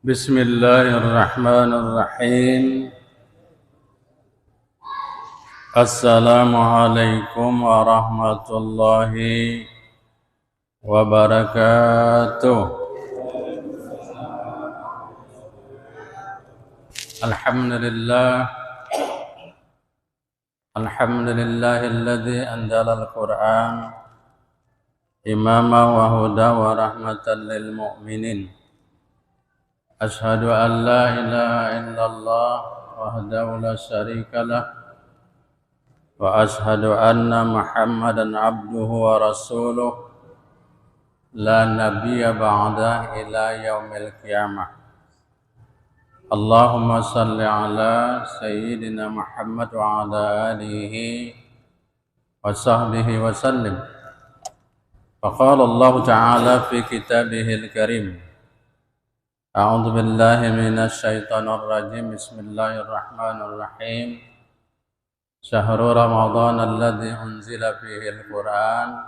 Bismillahirrahmanirrahim. Assalamualaikum warahmatullahi wabarakatuh. Alhamdulillah. Alhamdulillahilladzi anzala al-Qur'an imama wa huda wa rahmatan lil mu'minin. Ashhadu an la ilaha illallah wahdahu la syarika lah wa ashhadu anna Muhammadan abduhu wa rasuluh la nabiyya ba'da ila yaumil qiyamah. Allahumma salli ala sayyidina Muhammad wa ala alihi wa sahbihi wa sallim. Faqala Allah ta'ala fi kitabihil karim. A'udzu billahi minasy syaithanir rajim. Bismillahirrahmanirrahim. Syahrul Ramadan alladzi unzila fihil Qur'an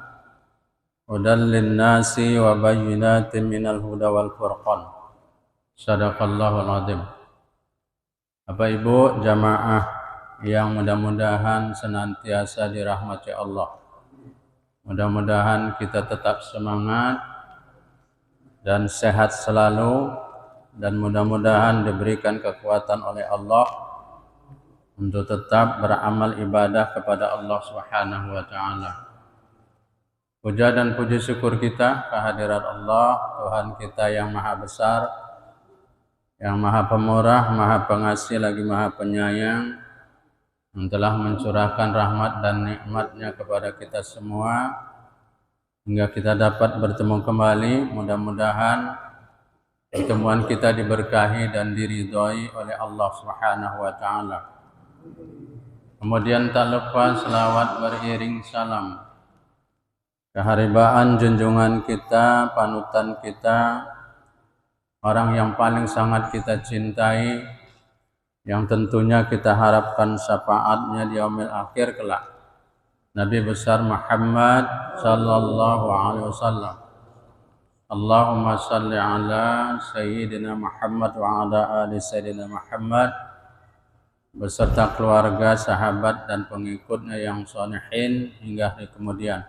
hudan lin-nasi wa bayyinatin minal huda wal furqan. Shadaqallahul azim. Bapak Ibu jamaah yang mudah-mudahan senantiasa dirahmati Allah. Mudah-mudahan kita tetap semangat dan sehat selalu, dan mudah-mudahan diberikan kekuatan oleh Allah untuk tetap beramal ibadah kepada Allah Subhanahu wa taala. Puja dan puji syukur kita kehadirat Allah, Tuhan kita yang maha besar, yang maha pemurah, maha pengasih lagi maha penyayang, yang telah mencurahkan rahmat dan nikmatnya kepada kita semua hingga kita dapat bertemu kembali. Mudah-mudahan pertemuan kita diberkahi dan diridhoi oleh Allah Subhanahu wa taala. Kemudian tak lupa selawat beriring salam keharibaan junjungan kita, panutan kita, orang yang paling sangat kita cintai, yang tentunya kita harapkan syafaatnya di yaumil akhir kelak, Nabi besar Muhammad sallallahu alaihi wasallam. Allahumma salli ala sayyidina Muhammad wa ala ali sayyidina Muhammad beserta keluarga, sahabat dan pengikutnya yang sholihin hingga hari kemudian.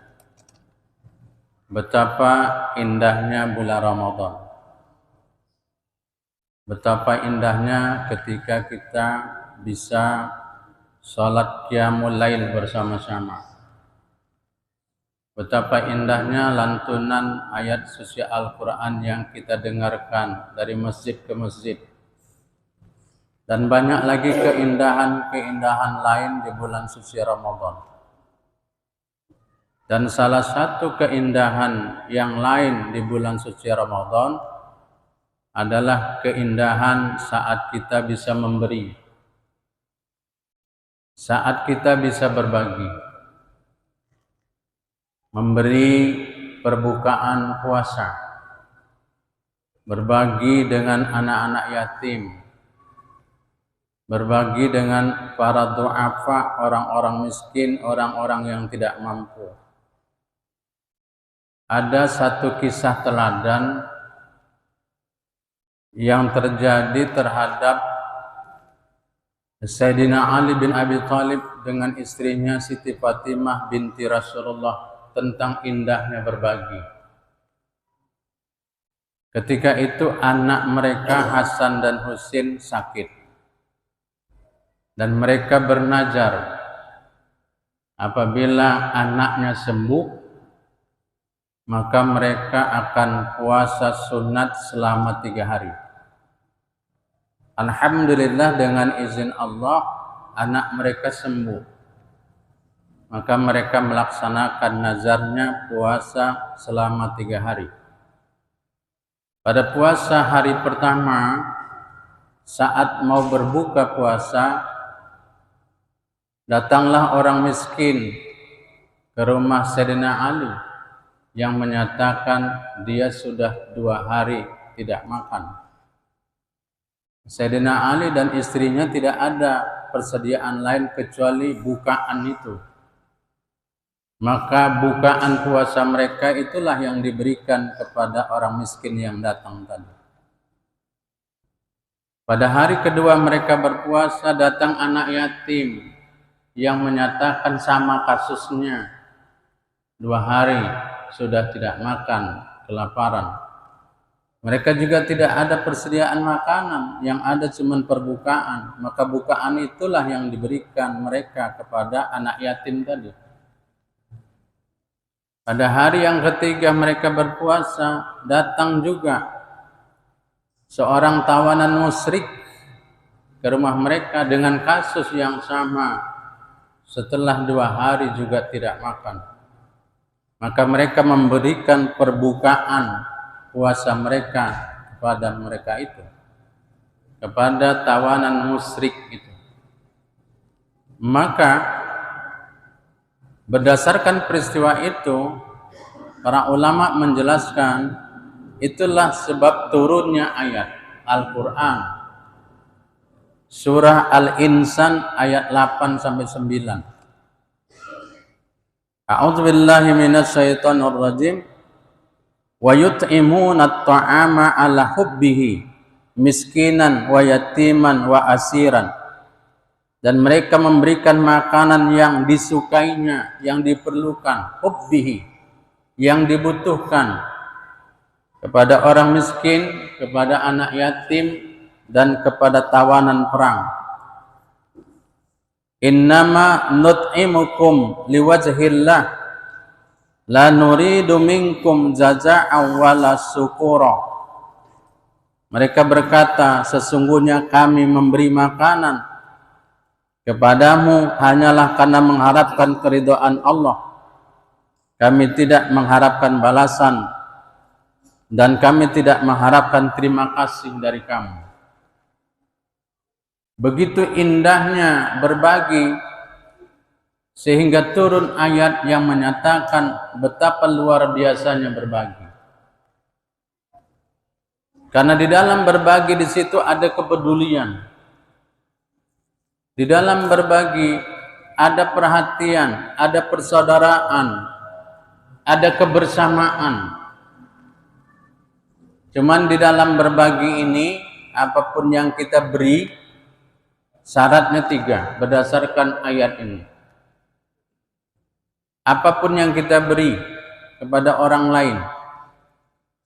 Betapa indahnya bulan Ramadan. Betapa indahnya ketika kita bisa salat qiyamul lail bersama-sama. Betapa indahnya lantunan ayat suci Al-Quran yang kita dengarkan dari masjid ke masjid. Dan banyak lagi keindahan-keindahan lain di bulan suci Ramadan. Dan salah satu keindahan yang lain di bulan suci Ramadan adalah keindahan saat kita bisa memberi. Saat kita bisa berbagi. Memberi perbukaan puasa, berbagi dengan anak-anak yatim, berbagi dengan para du'afa, orang-orang miskin, orang-orang yang tidak mampu. Ada satu kisah teladan yang terjadi terhadap Sayyidina Ali bin Abi Thalib dengan istrinya Siti Fatimah binti Rasulullah tentang indahnya berbagi. Ketika itu anak mereka Hasan dan Husin sakit. Dan mereka bernazar apabila anaknya sembuh, maka mereka akan puasa sunat selama 3 hari. Alhamdulillah dengan izin Allah anak mereka sembuh. Maka mereka melaksanakan nazarnya puasa selama 3 hari. Pada puasa hari pertama, saat mau berbuka puasa, datanglah orang miskin ke rumah Sayyidina Ali yang menyatakan dia sudah 2 hari tidak makan. Sayyidina Ali dan istrinya tidak ada persediaan lain kecuali bukaan itu. Maka bukaan puasa mereka itulah yang diberikan kepada orang miskin yang datang tadi. Pada hari kedua mereka berpuasa, datang anak yatim yang menyatakan sama kasusnya. 2 hari sudah tidak makan, kelaparan. Mereka juga tidak ada persediaan makanan, yang ada cuma perbukaan. Maka bukaan itulah yang diberikan mereka kepada anak yatim tadi. Pada hari yang ketiga mereka berpuasa, datang juga seorang tawanan musyrik ke rumah mereka dengan kasus yang sama. Setelah 2 hari juga tidak makan. Maka mereka memberikan perbukaan puasa mereka kepada mereka itu, kepada tawanan musyrik itu. Maka berdasarkan peristiwa itu, para ulama menjelaskan itulah sebab turunnya ayat Al-Quran surah Al-Insan ayat 8 sampai 9. A'udzubillahi minasyaitonir rajim. Wa yut'imuna at-ta'ama 'ala hubbihi miskinan wa yatiman wa asiran. Dan mereka memberikan makanan yang disukainya, yang diperlukan, hubbihi, yang dibutuhkan, kepada orang miskin, kepada anak yatim, dan kepada tawanan perang. Innama nut'imukum liwajhillah la nuridu minkum jaza'an wala syukura. Mereka berkata, sesungguhnya kami memberi makanan kepadamu hanyalah karena mengharapkan keridhaan Allah. Kami tidak mengharapkan balasan dan kami tidak mengharapkan terima kasih dari kamu. Begitu indahnya berbagi sehingga turun ayat yang menyatakan betapa luar biasanya berbagi. Karena di dalam berbagi di situ ada kepedulian. Di dalam berbagi ada perhatian, ada persaudaraan, ada kebersamaan. Cuman di dalam berbagi ini, apapun yang kita beri, syaratnya 3 berdasarkan ayat ini. Apapun yang kita beri kepada orang lain,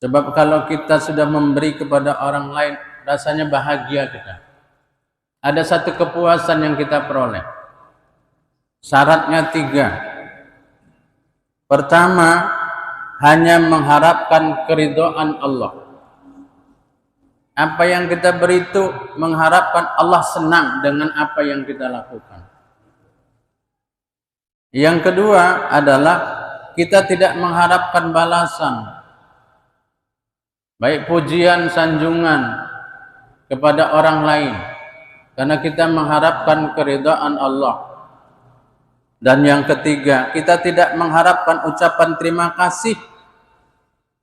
sebab kalau kita sudah memberi kepada orang lain, rasanya bahagia kita. Ada satu kepuasan yang kita peroleh. Syaratnya 3. Pertama, hanya mengharapkan keridhaan Allah. Apa yang kita beri itu mengharapkan Allah senang dengan apa yang kita lakukan. Yang kedua adalah kita tidak mengharapkan balasan, baik pujian, sanjungan kepada orang lain, karena kita mengharapkan keridhaan Allah. Dan yang ketiga, kita tidak mengharapkan ucapan terima kasih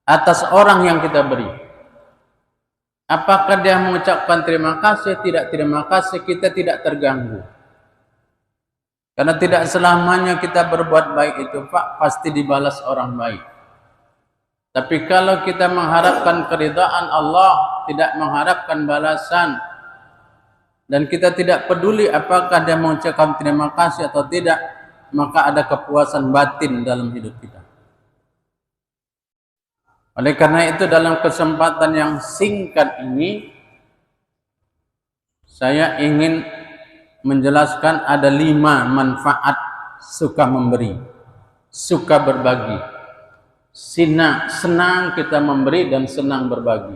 atas orang yang kita beri. Apakah dia mengucapkan terima kasih, tidak terima kasih, kita tidak terganggu. Karena tidak selamanya kita berbuat baik itu, Pak, pasti dibalas orang baik. Tapi kalau kita mengharapkan keridhaan Allah, tidak mengharapkan balasan, dan kita tidak peduli apakah dia mengucapkan terima kasih atau tidak, maka ada kepuasan batin dalam hidup kita. Oleh karena itu dalam kesempatan yang singkat ini, saya ingin menjelaskan ada 5 manfaat suka memberi, suka berbagi. Senang kita memberi dan senang berbagi.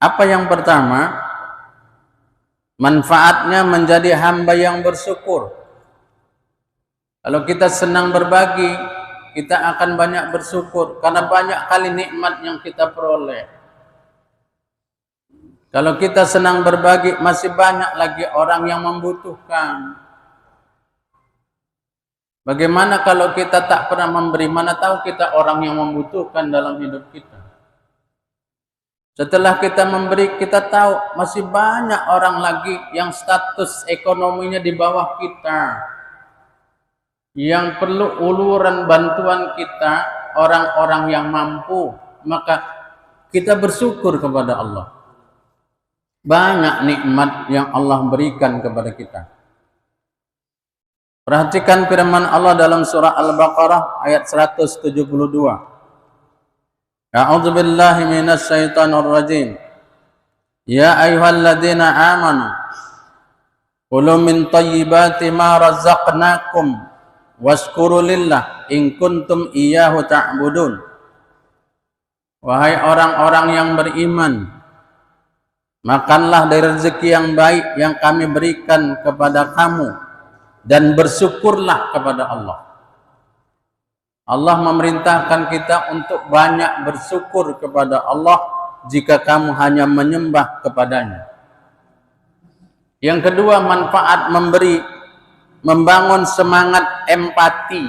Apa yang pertama? Manfaatnya menjadi hamba yang bersyukur. Kalau kita senang berbagi, kita akan banyak bersyukur karena banyak kali nikmat yang kita peroleh. Kalau kita senang berbagi, masih banyak lagi orang yang membutuhkan. Bagaimana kalau kita tak pernah memberi? Mana tahu kita orang yang membutuhkan dalam hidup kita. Setelah kita memberi, kita tahu masih banyak orang lagi yang status ekonominya di bawah kita, yang perlu uluran bantuan kita, orang-orang yang mampu. Maka kita bersyukur kepada Allah. Banyak nikmat yang Allah berikan kepada kita. Perhatikan firman Allah dalam surah Al-Baqarah ayat 172. A'udzu billahi minasy syaithanir rajim. Ya ayyuhalladzina amanu kulu min thayyibati ma razaqnakum washkuru lillah in kuntum iyyahu ta'budun. Wahai orang-orang yang beriman, makanlah dari rezeki yang baik yang kami berikan kepada kamu dan bersyukurlah kepada Allah. Allah memerintahkan kita untuk banyak bersyukur kepada Allah jika kamu hanya menyembah kepadanya. Yang kedua, manfaat memberi, membangun semangat empati.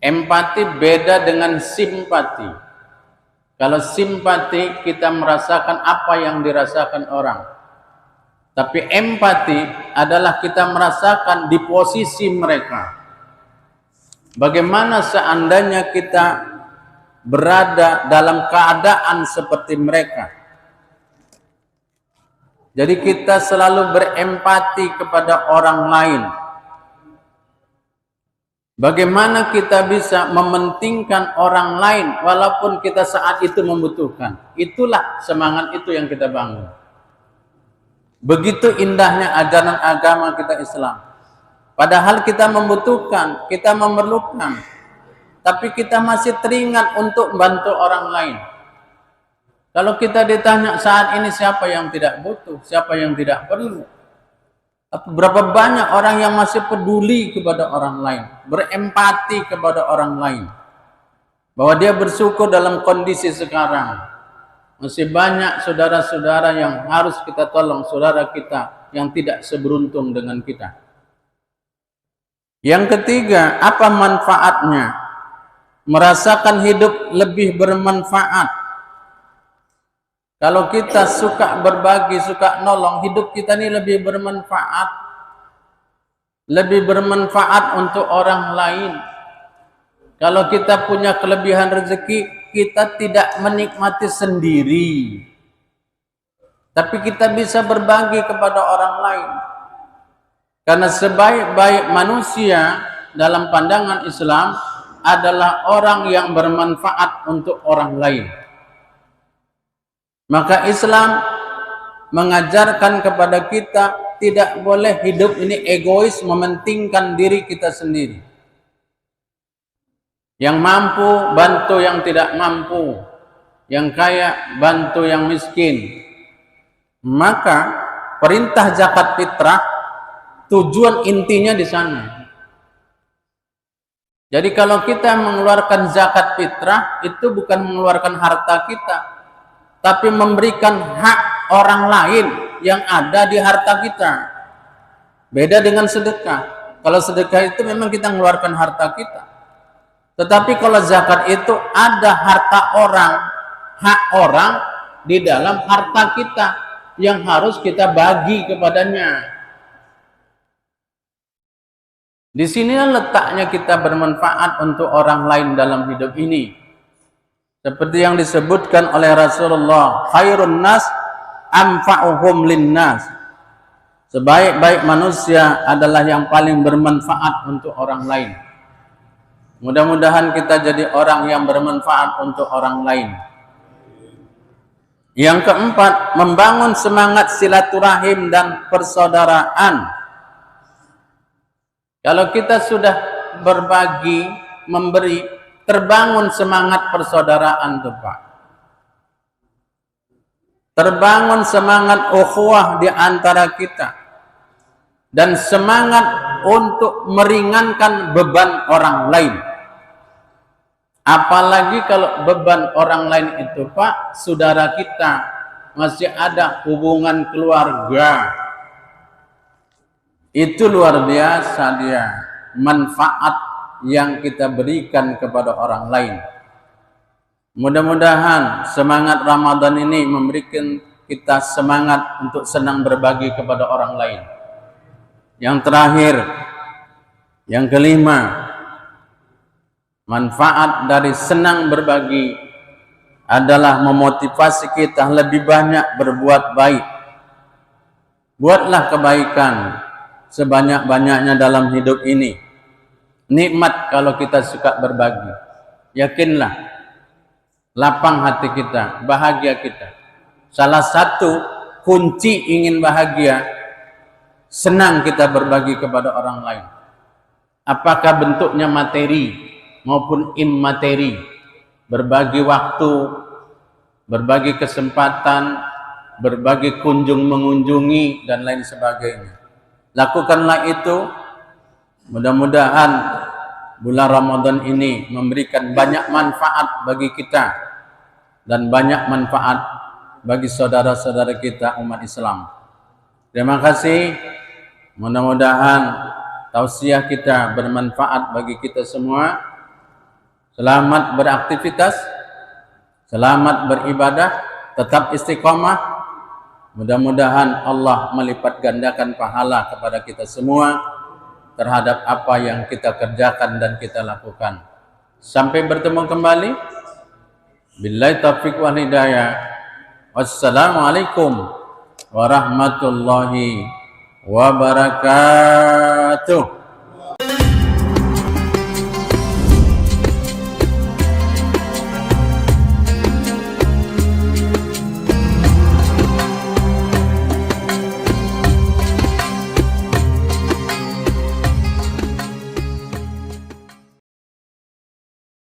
Empati beda dengan simpati. Kalau simpati kita merasakan apa yang dirasakan orang. Tapi empati adalah kita merasakan di posisi mereka. Bagaimana seandainya kita berada dalam keadaan seperti mereka. Jadi kita selalu berempati kepada orang lain. Bagaimana kita bisa mementingkan orang lain walaupun kita saat itu membutuhkan. Itulah semangat itu yang kita bangun. Begitu indahnya ajaran agama kita Islam. Padahal kita membutuhkan, kita memerlukan, tapi kita masih teringat untuk membantu orang lain. Kalau kita ditanya saat ini siapa yang tidak butuh, siapa yang tidak perlu, berapa banyak orang yang masih peduli kepada orang lain, berempati kepada orang lain, bahwa dia bersyukur dalam kondisi sekarang. Masih banyak saudara-saudara yang harus kita tolong, saudara kita yang tidak seberuntung dengan kita. Yang ketiga, apa manfaatnya? Merasakan hidup lebih bermanfaat. Kalau kita suka berbagi, suka nolong, hidup kita ini lebih bermanfaat. Lebih bermanfaat untuk orang lain. Kalau kita punya kelebihan rezeki, kita tidak menikmati sendiri. Tapi kita bisa berbagi kepada orang lain. Karena sebaik-baik manusia dalam pandangan Islam adalah orang yang bermanfaat untuk orang lain. Maka Islam mengajarkan kepada kita tidak boleh hidup ini egois, mementingkan diri kita sendiri. Yang mampu bantu yang tidak mampu, yang kaya bantu yang miskin. Maka perintah zakat fitrah tujuan intinya di sana. Jadi kalau kita mengeluarkan zakat fitrah itu bukan mengeluarkan harta kita, tapi memberikan hak orang lain yang ada di harta kita. Beda dengan sedekah. Kalau sedekah itu memang kita mengeluarkan harta kita. Tetapi kalau zakat itu ada harta orang, hak orang di dalam harta kita yang harus kita bagi kepadanya. Di sinilah letaknya kita bermanfaat untuk orang lain dalam hidup ini. Seperti yang disebutkan oleh Rasulullah, khairun nas anfa'uhum linnas. Sebaik-baik manusia adalah yang paling bermanfaat untuk orang lain. Mudah-mudahan kita jadi orang yang bermanfaat untuk orang lain. Yang keempat, membangun semangat silaturahim dan persaudaraan. Kalau kita sudah berbagi, memberi, terbangun semangat persaudaraan tuh Pak. Terbangun semangat ukhuwah di antara kita. Dan semangat untuk meringankan beban orang lain. Apalagi kalau beban orang lain itu Pak, saudara kita masih ada hubungan keluarga. Itu luar biasa dia, manfaat yang kita berikan kepada orang lain. Mudah-mudahan semangat Ramadan ini memberikan kita semangat untuk senang berbagi kepada orang lain. Yang terakhir, yang kelima, manfaat dari senang berbagi adalah memotivasi kita lebih banyak berbuat baik. Buatlah kebaikan sebanyak-banyaknya dalam hidup ini. Nikmat kalau kita suka berbagi. Yakinlah, lapang hati kita, bahagia kita. Salah satu kunci ingin bahagia, senang kita berbagi kepada orang lain. Apakah bentuknya materi maupun immateri, berbagi waktu, berbagi kesempatan, berbagi kunjung mengunjungi, dan lain sebagainya. Lakukanlah itu. Mudah-mudahan bulan Ramadan ini memberikan banyak manfaat bagi kita dan banyak manfaat bagi saudara-saudara kita umat Islam. Terima kasih. Mudah-mudahan tausiah kita bermanfaat bagi kita semua. Selamat beraktivitas, selamat beribadah, tetap istiqomah. Mudah-mudahan Allah melipat gandakan pahala kepada kita semua terhadap apa yang kita kerjakan dan kita lakukan. Sampai bertemu kembali. Billahi taufiq wal hidayah. Wassalamualaikum warahmatullahi wabarakatuh.